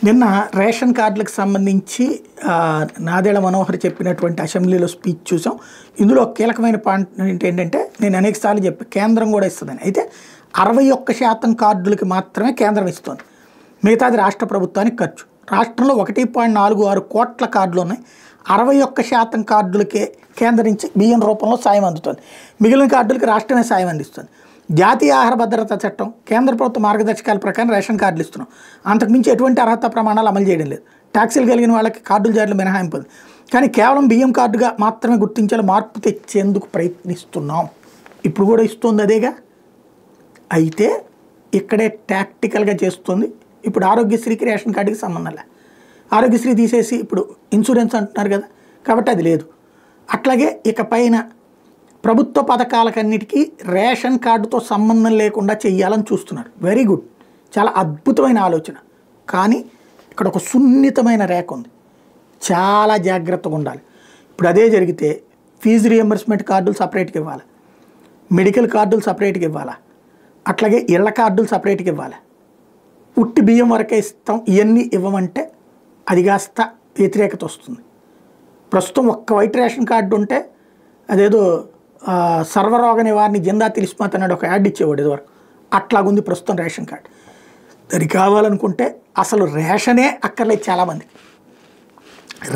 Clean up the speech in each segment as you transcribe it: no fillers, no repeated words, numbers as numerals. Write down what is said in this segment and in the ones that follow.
నిన్న రేషన్ కార్డులకు సంబంధించి నాదెళ్ల మనోహర్ చెప్పినటువంటి అసెంబ్లీలో స్పీచ్ చూసాం. ఇందులో కీలకమైన పాయింట్ ఏంటంటే, నేను అనేకసార్లు చెప్పి కేంద్రం కూడా ఇస్తుందని. అయితే 61% కార్డులకి మాత్రమే కేంద్రం ఇస్తుంది, మిగతాది రాష్ట్ర ప్రభుత్వానికి ఖర్చు. రాష్ట్రంలో 1.46 కోట్ల కార్డులు ఉన్నాయి. 61% కార్డులకే కేంద్రం నుంచి బియ్యం రూపంలో సాయం అందుతుంది, మిగిలిన కార్డులకి రాష్ట్రమే సాయం అందిస్తుంది. జాతీయ ఆహార భద్రతా చట్టం, కేంద్ర ప్రభుత్వ మార్గదర్శకాల ప్రకారం రేషన్ కార్డులు ఇస్తున్నాం. అంతకుమించి ఎటువంటి అర్హత ప్రమాణాలు అమలు చేయడం లేదు. ట్యాక్సీలు కలిగిన వాళ్ళకి కార్డుల జారీలు మినహాయింపు ఉంది, కానీ కేవలం బియ్యం కార్డుగా మాత్రమే గుర్తించేలా మార్పు తెచ్చేందుకు ప్రయత్నిస్తున్నాం. ఇప్పుడు కూడా ఇస్తుంది అదేగా. అయితే ఇక్కడే టాక్టికల్గా చేస్తుంది. ఇప్పుడు ఆరోగ్యశ్రీకి రేషన్ కార్డుకి సంబంధం లే, ఆరోగ్యశ్రీ తీసేసి ఇప్పుడు ఇన్సూరెన్స్ అంటున్నారు కదా, కాబట్టి అది లేదు. అట్లాగే ఇక పైన ప్రభుత్వ పథకాలకన్నిటికీ రేషన్ కార్డుతో సంబంధం లేకుండా చెయ్యాలని చూస్తున్నారు. వెరీ గుడ్, చాలా అద్భుతమైన ఆలోచన. కానీ ఇక్కడ ఒక సున్నితమైన రేఖ ఉంది, చాలా జాగ్రత్తగా ఉండాలి. ఇప్పుడు అదే జరిగితే ఫీజు రియంబర్స్మెంట్ కార్డులు సపరేట్గా ఇవ్వాలి, మెడికల్ కార్డులు సపరేట్గా ఇవ్వాలి, అట్లాగే ఇళ్ల కార్డులు సపరేట్గా ఇవ్వాలి. ఉట్టి బియ్యం వరకే ఇస్తాం, ఇవన్నీ ఇవ్వమంటే అది కాస్త వ్యతిరేకత వస్తుంది. ప్రస్తుతం ఒక్క వైట్ రేషన్ కార్డు ఉంటే అదేదో సర్వరోగ నివారణ జిందా తిలిస్మాత్ అన్నాడు ఒక యాడ్ ఇచ్చేవాడు ఇదివరకు. అట్లాగుంది ప్రస్తుతం రేషన్ కార్డు. దానికి కావాలనుకుంటే అసలు రేషనే అక్కర్లేదు చాలామందికి.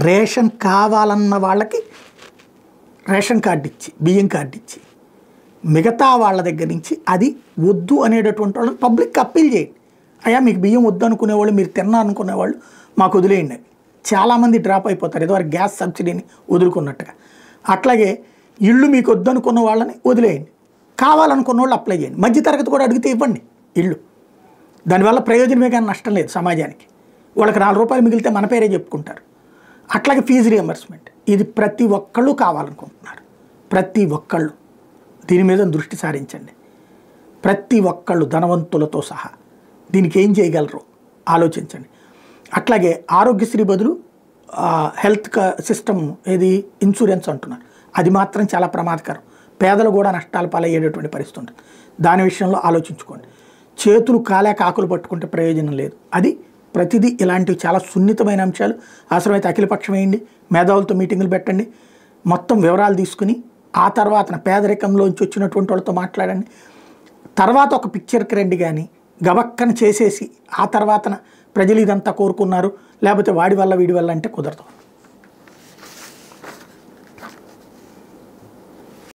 రేషన్ కావాలన్న వాళ్ళకి రేషన్ కార్డు ఇచ్చి, బియ్యం కార్డు ఇచ్చి, మిగతా వాళ్ళ దగ్గర నుంచి అది వద్దు అనేటటువంటి వాళ్ళని పబ్లిక్కి అప్పీల్ చేయండి. అయ్యా మీకు బియ్యం వద్దు అనుకునేవాళ్ళు, మీరు తిన్నారనుకునేవాళ్ళు మాకు వదిలేయండి. చాలామంది డ్రాప్ అయిపోతారు ఇదివరకు గ్యాస్ సబ్సిడీని వదులుకున్నట్టుగా. అట్లాగే ఇళ్ళు మీకు వద్దనుకున్న వాళ్ళని వదిలేయండి, కావాలనుకున్న వాళ్ళు అప్లై చేయండి. మధ్యతరగతి కూడా అడిగితే ఇవ్వండి ఇళ్ళు. దానివల్ల ప్రయోజనమే కానీ నష్టం లేదు సమాజానికి. వాళ్ళకి 4 రూపాయలు మిగిలితే మన పేరే చెప్పుకుంటారు. అట్లాగే ఫీజు రియంబర్స్మెంట్, ఇది ప్రతి ఒక్కళ్ళు కావాలనుకుంటున్నారు. ప్రతి ఒక్కళ్ళు దీని మీద దృష్టి సారించండి. ప్రతి ఒక్కళ్ళు ధనవంతులతో సహా దీనికి ఏం చేయగలరో ఆలోచించండి. అట్లాగే ఆరోగ్యశ్రీ బదులు హెల్త్ సిస్టమ్ ఏది ఇన్సూరెన్స్ అంటున్నారు, అది మాత్రం చాలా ప్రమాదకరం. పేదలు కూడా నష్టాలు పాలయ్యేటటువంటి పరిస్థితి ఉంటుంది. దాని విషయంలో ఆలోచించుకోండి. చేతులు కాలేక ఆకులు పట్టుకుంటే ప్రయోజనం లేదు. అది ప్రతిదీ ఇలాంటివి చాలా సున్నితమైన అంశాలు. అవసరమైతే అఖిలపక్షం వేయండి, మేధావులతో మీటింగులు పెట్టండి, మొత్తం వివరాలు తీసుకుని ఆ తర్వాత పేదరికంలోంచి వచ్చినటువంటి వాళ్ళతో మాట్లాడండి. తర్వాత ఒక పిక్చర్కి రండి, కానీ గబక్కన చేసేసి ఆ తర్వాతన ప్రజలు ఇదంతా కోరుకున్నారు లేకపోతే వాడి వల్ల వీడి వల్ల అంటే కుదరదు.